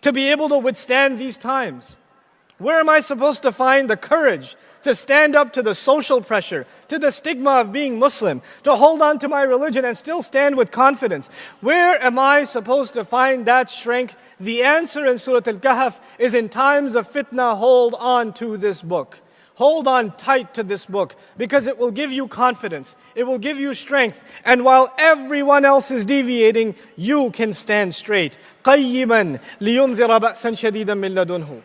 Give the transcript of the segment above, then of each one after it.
to be able to withstand these times? Where am I supposed to find the courage to stand up to the social pressure, to the stigma of being Muslim, to hold on to my religion and still stand with confidence? Where am I supposed to find that strength? The answer in Surah Al-Kahf is in times of fitnah, hold on to this book. Hold on tight to this book because it will give you confidence. It will give you strength. And while everyone else is deviating, you can stand straight. قَيِّمًا لِيُنذِرَ بَأْسًا شَدِيدًا مِّن لَدُنْهُ.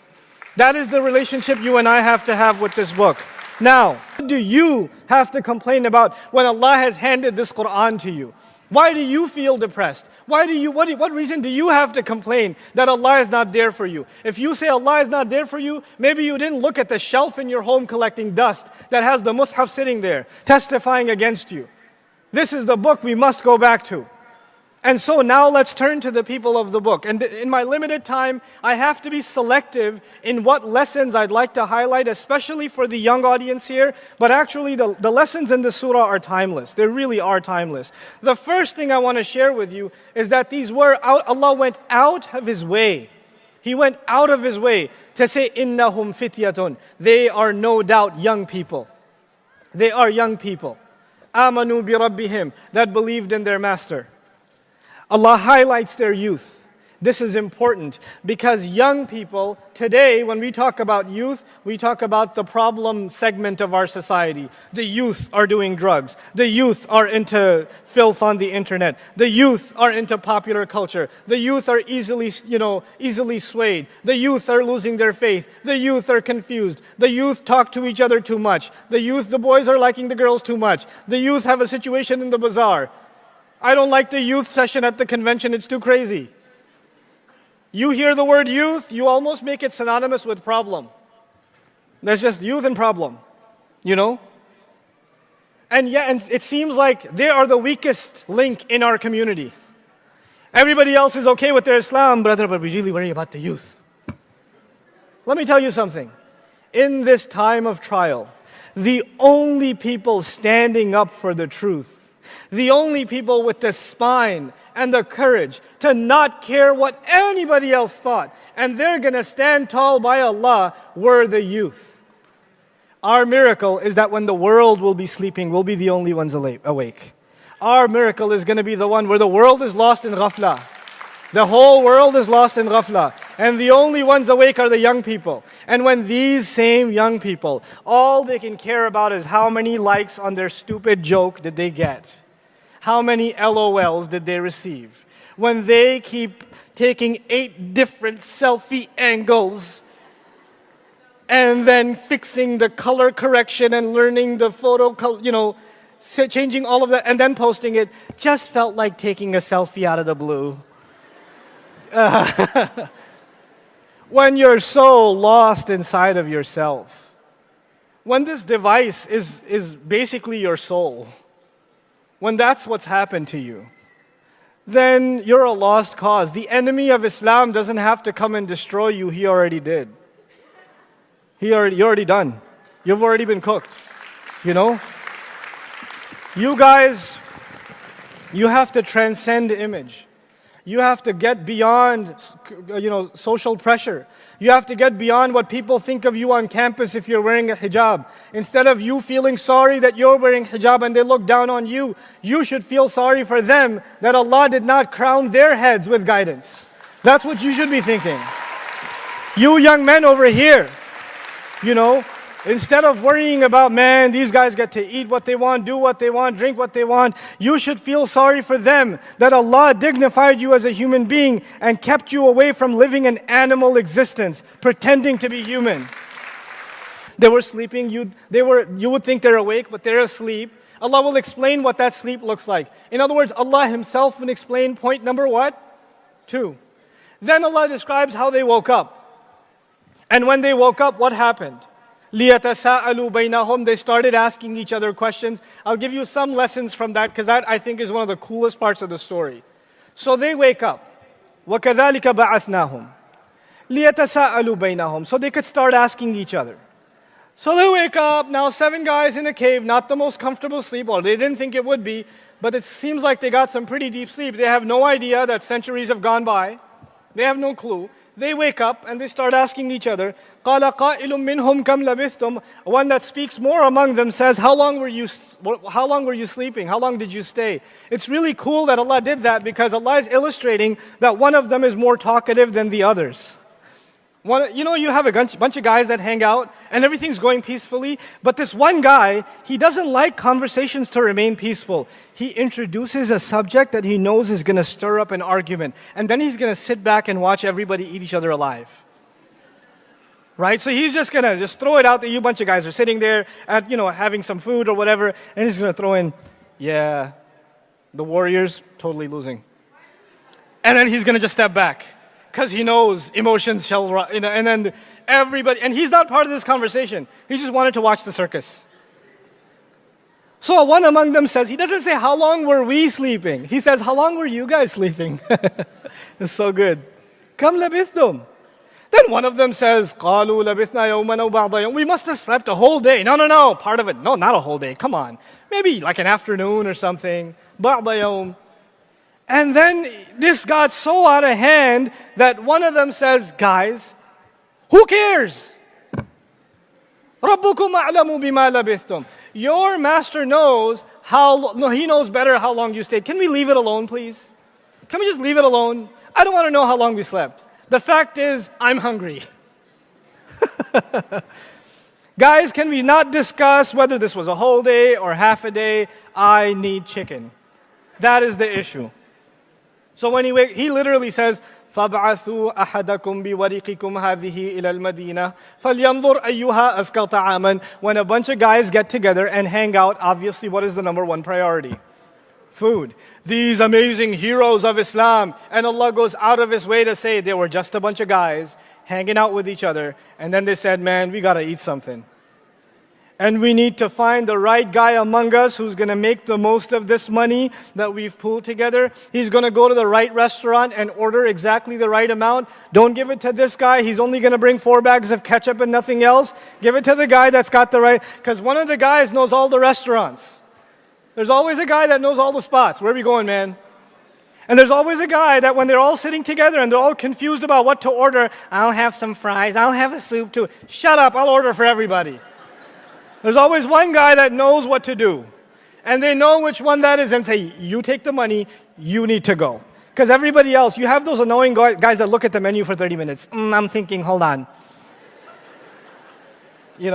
That is the relationship you and I have to have with this book. Now, what do you have to complain about when Allah has handed this Qur'an to you? Why do you feel depressed? What reason do you have to complain that Allah is not there for you? If you say Allah is not there for you, maybe you didn't look at the shelf in your home collecting dust that has the mushaf sitting there, testifying against you. This is the book we must go back to. And so now let's turn to the people of the book. And in my limited time, I have to be selective in what lessons I'd like to highlight, especially for the young audience here. But actually, the lessons in the surah are timeless. They really are timeless. The first thing I want to share with you is that Allah went out of His way. He went out of His way to say, إِنَّهُمْ فِتْيَةٌ. They are no doubt young people. They are young people. آمَنُوا بِرَبِّهِمْ. That believed in their master. Allah highlights their youth. This is important because young people, today when we talk about youth, we talk about the problem segment of our society. The youth are doing drugs. The youth are into filth on the internet. The youth are into popular culture. The youth are easily swayed. The youth are losing their faith. The youth are confused. The youth talk to each other too much. The boys are liking the girls too much. The youth have a situation in the bazaar. I don't like the youth session at the convention, it's too crazy. You hear the word youth, you almost make it synonymous with problem. There's just youth and problem, you know? And it seems like they are the weakest link in our community. Everybody else is okay with their Islam, brother, but we really worry about the youth. Let me tell you something. In this time of trial, the only people standing up for the truth, the only people with the spine and the courage to not care what anybody else thought, and they're going to stand tall by Allah, were the youth. Our miracle is that when the world will be sleeping, we'll be the only ones awake. Our miracle is going to be the one where the world is lost in ghafla. The whole world is lost in ghafla. And the only ones awake are the young people. And when these same young people, all they can care about is how many likes on their stupid joke did they get? How many LOLs did they receive? When they keep taking 8 different selfie angles and then fixing the color correction and learning the photo, changing all of that and then posting it, just felt like taking a selfie out of the blue. When you're so lost inside of yourself, when this device is basically your soul, when that's what's happened to you, then you're a lost cause. The enemy of Islam doesn't have to come and destroy you. He already did. You're already done. You've already been cooked. You know? You guys, you have to transcend image. You have to get beyond, social pressure. You have to get beyond what people think of you on campus if you're wearing a hijab. Instead of you feeling sorry that you're wearing hijab and they look down on you, you should feel sorry for them that Allah did not crown their heads with guidance. That's what you should be thinking. You young men over here, instead of worrying about, man, these guys get to eat what they want, do what they want, drink what they want, you should feel sorry for them that Allah dignified you as a human being and kept you away from living an animal existence, pretending to be human. They were sleeping, you would think they're awake, but they're asleep. Allah will explain what that sleep looks like. In other words, Allah Himself will explain point number what? 2. Then Allah describes how they woke up. And when they woke up, what happened? لِيَتَسَاءَلُوا بَيْنَهُمْ. They started asking each other questions. I'll give you some lessons from that because that I think is one of the coolest parts of the story. So they wake up. وَكَذَلِكَ بَعَثْنَاهُمْ لِيَتَسَاءَلُوا بَيْنَهُمْ. So they could start asking each other. So they wake up, now 7 guys in a cave, not the most comfortable sleep, or they didn't think it would be, but it seems like they got some pretty deep sleep. They have no idea that centuries have gone by. They have no clue. They wake up and they start asking each other, قَالَ قَائِلٌ مِّنْهُمْ كَمْ لَبِثْتُمْ. One that speaks more among them says, how long were you sleeping? How long did you stay? It's really cool that Allah did that because Allah is illustrating that one of them is more talkative than the others. You have a bunch of guys that hang out and everything's going peacefully, but this one guy, he doesn't like conversations to remain peaceful. He introduces a subject that he knows is going to stir up an argument, and then he's going to sit back and watch everybody eat each other alive. Right? So he's just going to throw it out that you bunch of guys are sitting there at, having some food or whatever, and he's going to throw in, yeah, the Warriors totally losing. And then he's going to just step back. Because he knows emotions shall rise, and then everybody, and he's not part of this conversation. He just wanted to watch the circus. So one among them says, he doesn't say, how long were we sleeping? He says, how long were you guys sleeping? It's so good. Kam labithtum. Then one of them says, قَالُوا لَبِثْنَا يَوْمًا أَوْ بَعْضَ يَوْمٍ. We must have slept a whole day. No, part of it. No, not a whole day. Come on. Maybe like an afternoon or something. بَعْضَ يَوْمٍ. And then this got so out of hand that one of them says, guys, who cares? رَبُّكُمْ أَعْلَمُ بِمَا لَبِثْتُمْ. Your master knows he knows better how long you stayed. Can we leave it alone, please? Can we just leave it alone? I don't want to know how long we slept. The fact is, I'm hungry. Guys, can we not discuss whether this was a whole day or half a day? I need chicken. That is the issue. So when he literally says, فَابْعَثُوا أَحَدَكُمْ بِوَرِقِكُمْ هَذِهِ إِلَى الْمَدِينَةِ فَلْيَنْظُرْ أَيُّهَا أَزْكَى طَعَامًا. When a bunch of guys get together and hang out, obviously what is the number one priority? Food. These amazing heroes of Islam, and Allah goes out of His way to say they were just a bunch of guys hanging out with each other, and then they said, man, we gotta eat something. And we need to find the right guy among us who's going to make the most of this money that we've pooled together. He's going to go to the right restaurant and order exactly the right amount. Don't give it to this guy. He's only going to bring 4 bags of ketchup and nothing else. Give it to the guy that's got the right, because one of the guys knows all the restaurants. There's always a guy that knows all the spots. Where are we going, man? And there's always a guy that when they're all sitting together and they're all confused about what to order, I'll have some fries, I'll have a soup too. Shut up, I'll order for everybody. There's always one guy that knows what to do. And they know which one that is and say, you take the money, you need to go. Because everybody else, you have those annoying guys that look at the menu for 30 minutes. I'm thinking, hold on. We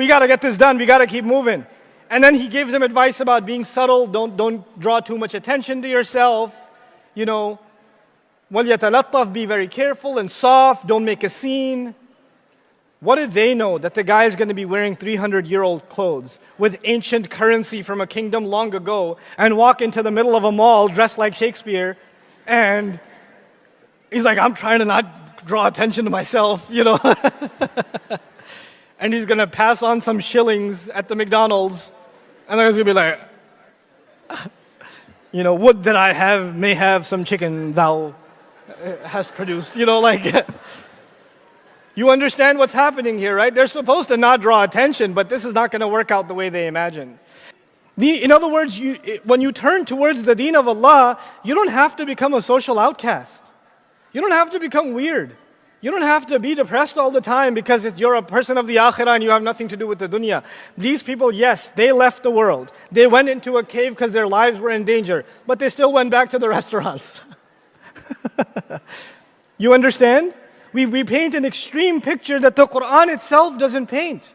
got to get this done. We got to keep moving. And then he gives them advice about being subtle. Don't draw too much attention to yourself. وَلْيَتَلَطَّفْ. Be very careful and soft. Don't make a scene. What did they know? That the guy is going to be wearing 300-year-old clothes with ancient currency from a kingdom long ago and walk into the middle of a mall dressed like Shakespeare, and he's like, I'm trying to not draw attention to myself, And he's going to pass on some shillings at the McDonald's, and then he's going to be like, would that I may have some chicken thou hast produced, You understand what's happening here, right? They're supposed to not draw attention, but this is not going to work out the way they imagine. In other words, when you turn towards the deen of Allah, you don't have to become a social outcast. You don't have to become weird. You don't have to be depressed all the time because you're a person of the akhirah and you have nothing to do with the dunya. These people, yes, they left the world. They went into a cave because their lives were in danger, but they still went back to the restaurants. You understand? We paint an extreme picture that the Qur'an itself doesn't paint.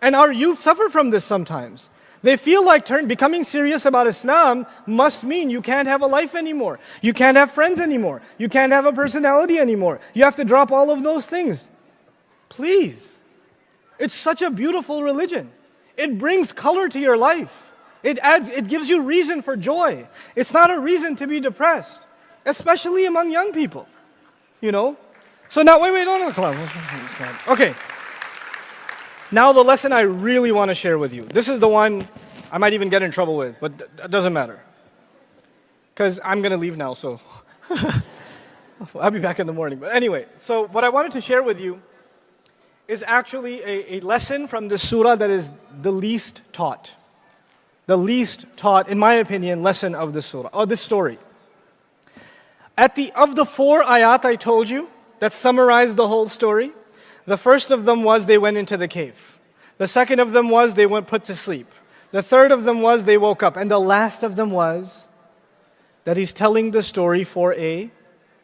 And our youth suffer from this sometimes. They feel like becoming serious about Islam must mean you can't have a life anymore. You can't have friends anymore. You can't have a personality anymore. You have to drop all of those things. Please. It's such a beautiful religion. It brings color to your life. It gives you reason for joy. It's not a reason to be depressed, especially among young people. So now, wait, no. Okay. Now the lesson I really want to share with you. This is the one I might even get in trouble with, but it doesn't matter. Because I'm going to leave now, so I'll be back in the morning. But anyway, so what I wanted to share with you is actually a lesson from this surah that is the least taught. The least taught, in my opinion, lesson of this surah, or this story. Of the 4 ayat I told you that summarized the whole story, the first of them was they went into the cave. The second of them was they went put to sleep. The third of them was they woke up. And the last of them was that he's telling the story for a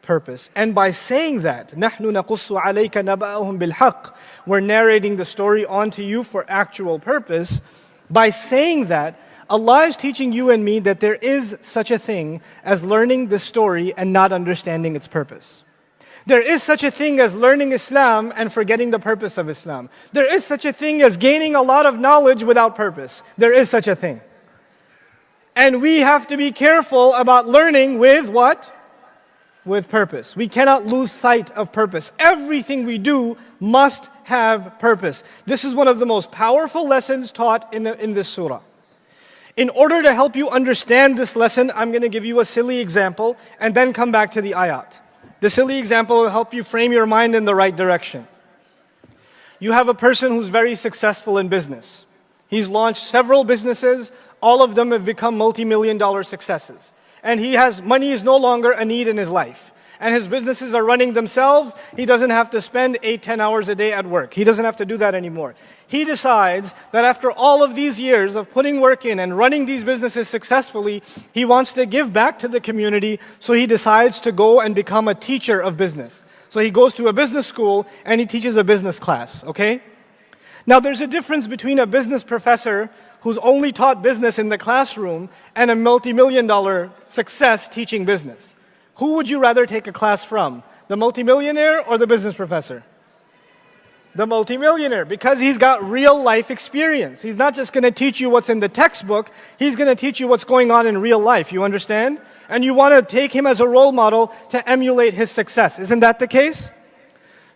purpose. And by saying that, نَحْنُ نَقُصُّ عَلَيْكَ نَبَأَهُمْ بِالْحَقِّ, we're narrating the story onto you for actual purpose. By saying that, Allah is teaching you and me that there is such a thing as learning the story and not understanding its purpose. There is such a thing as learning Islam and forgetting the purpose of Islam. There is such a thing as gaining a lot of knowledge without purpose. There is such a thing. And we have to be careful about learning with what? With purpose. We cannot lose sight of purpose. Everything we do must have purpose. This is one of the most powerful lessons taught in this surah. In order to help you understand this lesson, I'm going to give you a silly example and then come back to the ayat. The silly example will help you frame your mind in the right direction. You have a person who's very successful in business. He's launched several businesses. All of them have become multi-million-dollar successes. And money is no longer a need in his life. And his businesses are running themselves. He doesn't have to spend 8-10 hours a day at work. He doesn't have to do that anymore. He decides that after all of these years of putting work in and running these businesses successfully, he wants to give back to the community, so he decides to go and become a teacher of business. So he goes to a business school and he teaches a business class, okay? Now there's a difference between a business professor who's only taught business in the classroom and a multi-million-dollar success teaching business. Who would you rather take a class from? The multimillionaire or the business professor? The multimillionaire, because he's got real life experience. He's not just going to teach you what's in the textbook, he's going to teach you what's going on in real life, you understand? And you want to take him as a role model to emulate his success. Isn't that the case?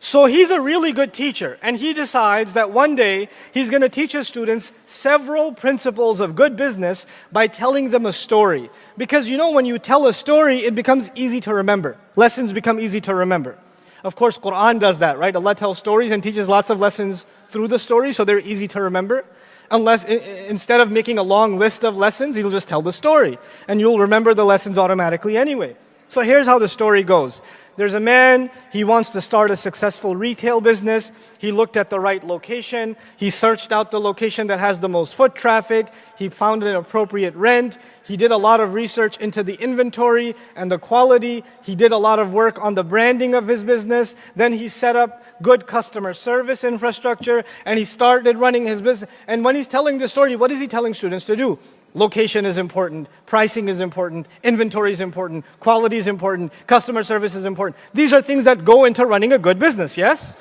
So he's a really good teacher, and he decides that one day he's going to teach his students several principles of good business by telling them a story. Because when you tell a story, it becomes easy to remember. Lessons become easy to remember. Of course, Qur'an does that, right? Allah tells stories and teaches lots of lessons through the story, so they're easy to remember. Unless, instead of making a long list of lessons, he'll just tell the story, and you'll remember the lessons automatically anyway. So here's how the story goes. There's a man, he wants to start a successful retail business. He looked at the right location. He searched out the location that has the most foot traffic. He found an appropriate rent. He did a lot of research into the inventory and the quality. He did a lot of work on the branding of his business. Then he set up good customer service infrastructure and he started running his business. And when he's telling the story, what is he telling students to do? Location is important, pricing is important, inventory is important, quality is important, customer service is important. These are things that go into running a good business, yes?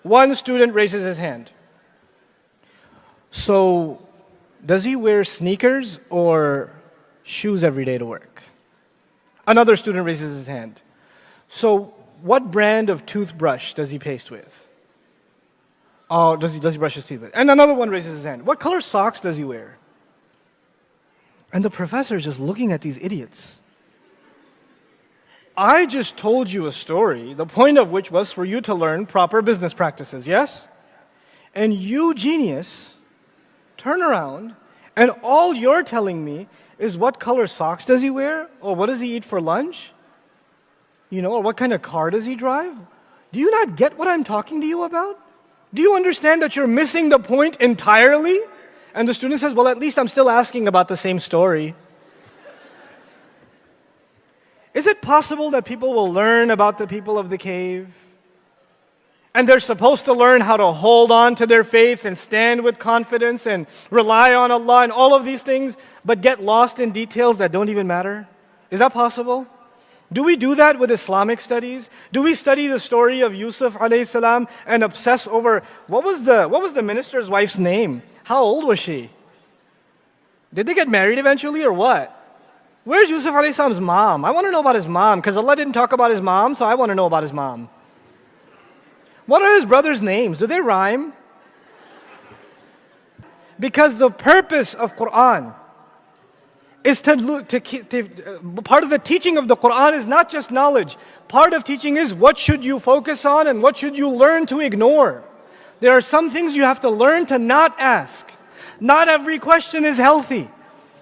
One student raises his hand. So, does he wear sneakers or shoes every day to work? Another student raises his hand. So, what brand of toothbrush does he paste with? Oh, does he brush his teeth with? And another one raises his hand. What color socks does he wear? And the professor is just looking at these idiots. I just told you a story, the point of which was for you to learn proper business practices, yes? And you, genius, turn around and all you're telling me is what color socks does he wear? Or what does he eat for lunch? Or what kind of car does he drive? Do you not get what I'm talking to you about? Do you understand that you're missing the point entirely? And the student says, well, at least I'm still asking about the same story. Is it possible that people will learn about the people of the cave? And they're supposed to learn how to hold on to their faith and stand with confidence and rely on Allah and all of these things, but get lost in details that don't even matter? Is that possible? Do we do that with Islamic studies? Do we study the story of Yusuf alayhi salam and obsess over what was the minister's wife's name? How old was she? Did they get married eventually or what? Where's Yusuf alayhi salam's mom? I want to know about his mom because Allah didn't talk about his mom, so I want to know about his mom. What are his brothers' names? Do they rhyme? Because the purpose of Qur'an is part of the teaching of the Qur'an is not just knowledge. Part of teaching is what should you focus on and what should you learn to ignore. There are some things you have to learn to not ask. Not every question is healthy.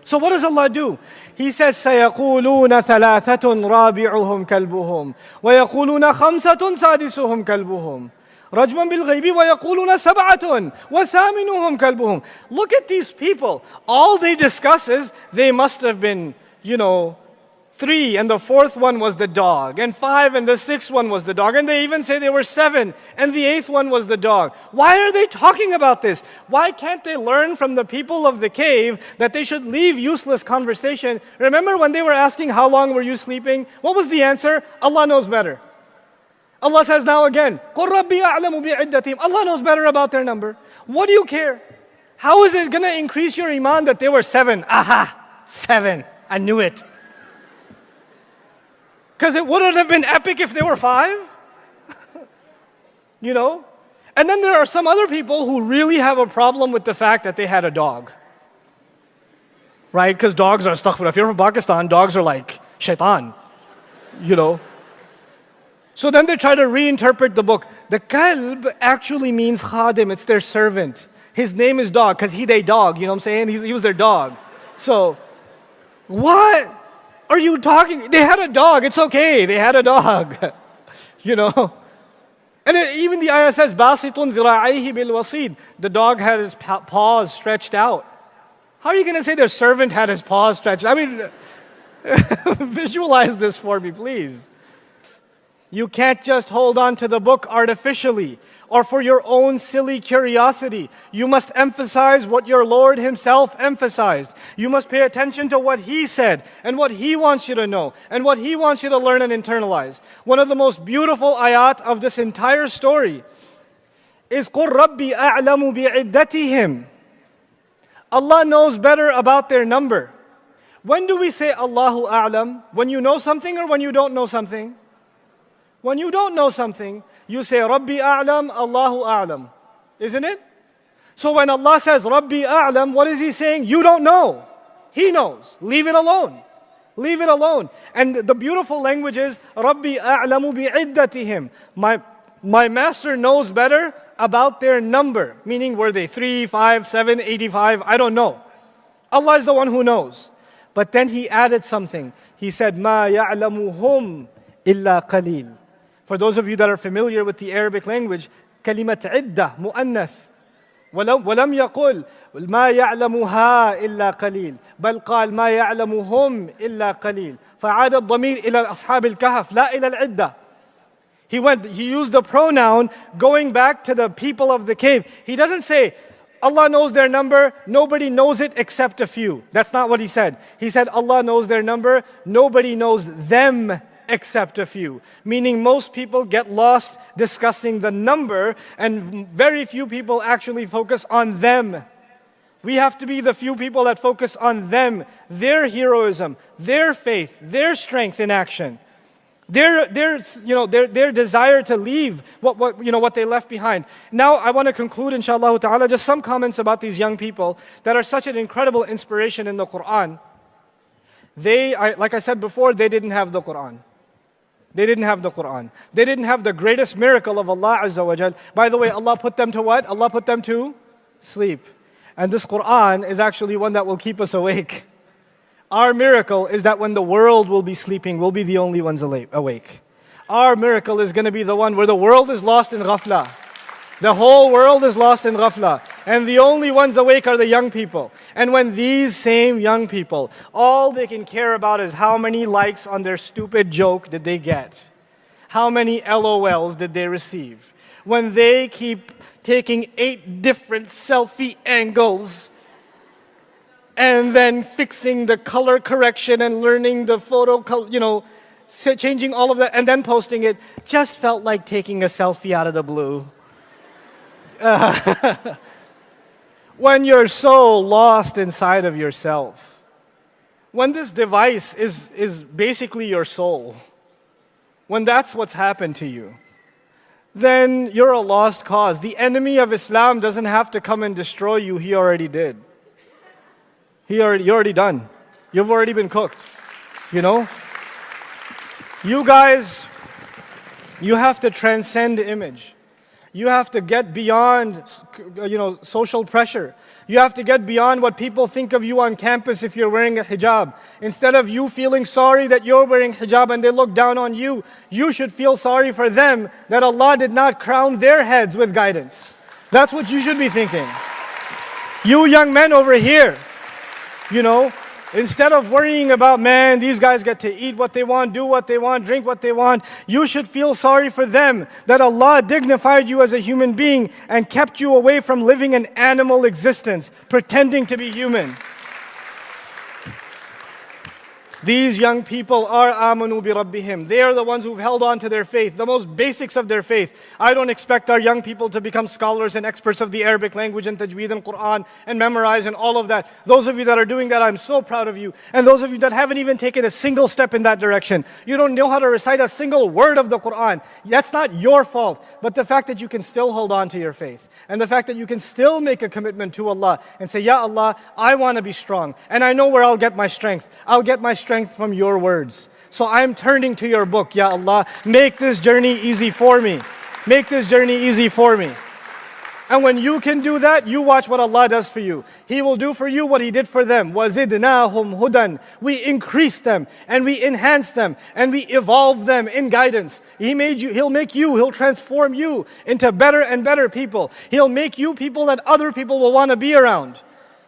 So what does Allah do? He says, سَيَقُولُونَ ثَلَاثَةٌ رَابِعُهُمْ كَلْبُهُم وَيَقُولُونَ خَمْسَةٌ سَادِسُهُمْ كَلْبُهُم رَجْمًا بِالْغَيْبِ وَيَقُولُونَ سَبْعَةٌ وَثَامِنُهُمْ كَلْبُهُم. Look at these people. All they discuss is they must have been, 3, and the fourth one was the dog, and 5, and the sixth one was the dog, and they even say they were 7, and the 8th one was the dog. Why are they talking about this? Why can't they learn from the people of the cave that they should leave useless conversation? Remember when they were asking, how long were you sleeping? What was the answer? Allah knows better. Allah says now again, قُلْ رَبِّي أَعْلَمُ بِعِدَّتِهِمْ. Allah knows better about their number. What do you care? How is it going to increase your iman that they were 7? Aha, 7. I knew it. Because it wouldn't have been epic if they were 5. And then there are some other people who really have a problem with the fact that they had a dog. Right? Because dogs are astaghfirullah. If you're from Pakistan, dogs are like shaitan. So then they try to reinterpret the book. The kalb actually means khadim. It's their servant. His name is dog because they dog. You know what I'm saying? He was their dog. So, what are you talking? They had a dog. It's okay. They had a dog. And even the ayah says, "Basitun dhira'ayhi bil wasid." The dog had his paws stretched out. How are you going to say their servant had his paws stretched? I mean, visualize this for me, please. You can't just hold on to the book artificially or for your own silly curiosity. You must emphasize what your Lord Himself emphasized. You must pay attention to what He said and what He wants you to know and what He wants you to learn and internalize. One of the most beautiful ayat of this entire story is قُلْ رَبِّي أَعْلَمُ بِعِدَّتِهِمْ. Allah knows better about their number. When do we say Allahu A'lam? When you know something or when you don't know something? When you don't know something, you say Rabbi A'lam, Allahu A'lam. Isn't it? So when Allah says Rabbi A'lam, what is He saying? You don't know. He knows. Leave it alone. Leave it alone. And the beautiful language is Rabbi A'lamu bi'iddatihim. My master knows better about their number. Meaning, were they 3, 5, 7, 85? I don't know. Allah is the one who knows. But then He added something. He said, مَا يَعْلَمُهُمْ إِلَّا قَلِيلٌ. For those of you that are familiar with the Arabic language, كلمة عدة مؤنث ولم يقل ما يعلمها إلا قليل بل قال ما يعلمهم إلا قليل فعاد الضمير إلى أصحاب الكهف لا إلى العدة. He used the pronoun going back to the people of the cave. He doesn't say Allah knows their number, nobody knows it except a few. That's not what He said. He said Allah knows their number, nobody knows them except a few. Meaning most people get lost discussing the number and very few people actually focus on them. We have to be the few people that focus on them, their heroism, their faith, their strength in action, their desire to leave what they left behind. Now I want to conclude inshallah ta'ala just some comments about these young people that are such an incredible inspiration in the Qur'an. Like I said before, they didn't have the Qur'an. They didn't have the Qur'an. They didn't have the greatest miracle of Allah Azza wa Jal. By the way, Allah put them to what? Allah put them to sleep. And this Qur'an is actually one that will keep us awake. Our miracle is that when the world will be sleeping, we'll be the only ones awake. Our miracle is going to be the one where the world is lost in ghafla. The whole world is lost in ghafla. And the only ones awake are the young people. And when these same young people, all they can care about is how many likes on their stupid joke did they get? How many LOLs did they receive? When they keep taking 8 different selfie angles and then fixing the color correction and learning the photo, changing all of that and then posting it, just felt like taking a selfie out of the blue. When you're so lost inside of yourself, when this device is basically your soul, when that's what's happened to you, then you're a lost cause. The enemy of Islam doesn't have to come and destroy you. He already did. You're already done. You've already been cooked. You guys, you have to transcend image. You have to get beyond, social pressure. You have to get beyond what people think of you on campus if you're wearing a hijab. Instead of you feeling sorry that you're wearing hijab and they look down on you, you should feel sorry for them that Allah did not crown their heads with guidance. That's what you should be thinking. You young men over here, instead of worrying about, man, these guys get to eat what they want, do what they want, drink what they want, you should feel sorry for them that Allah dignified you as a human being and kept you away from living an animal existence, pretending to be human. These young people are amanu bi rabbihim. They are the ones who've held on to their faith, the most basics of their faith. I don't expect our young people to become scholars and experts of the Arabic language and tajweed and Qur'an and memorize and all of that. Those of you that are doing that, I'm so proud of you. And those of you that haven't even taken a single step in that direction, you don't know how to recite a single word of the Qur'an. That's not your fault. But the fact that you can still hold on to your faith, and the fact that you can still make a commitment to Allah and say, Ya Allah, I want to be strong. And I know where I'll get my strength. I'll get my strength from your words. So I'm turning to your book, Ya Allah. Make this journey easy for me. Make this journey easy for me. And when you can do that, you watch what Allah does for you. He will do for you what He did for them. وَزِدْنَاهُمْ هُدًى. We increase them, and we enhance them, and we evolve them in guidance. He'll transform you into better and better people. He'll make you people that other people will want to be around.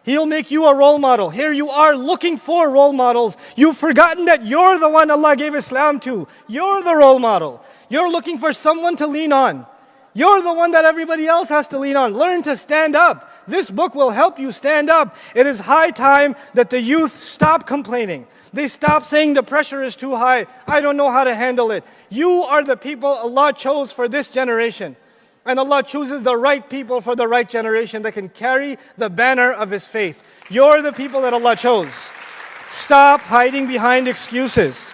He'll make you a role model. Here you are looking for role models. You've forgotten that you're the one Allah gave Islam to. You're the role model. You're looking for someone to lean on. You're the one that everybody else has to lean on. Learn to stand up. This book will help you stand up. It is high time that the youth stop complaining. They stop saying the pressure is too high. I don't know how to handle it. You are the people Allah chose for this generation. And Allah chooses the right people for the right generation that can carry the banner of His faith. You're the people that Allah chose. Stop hiding behind excuses.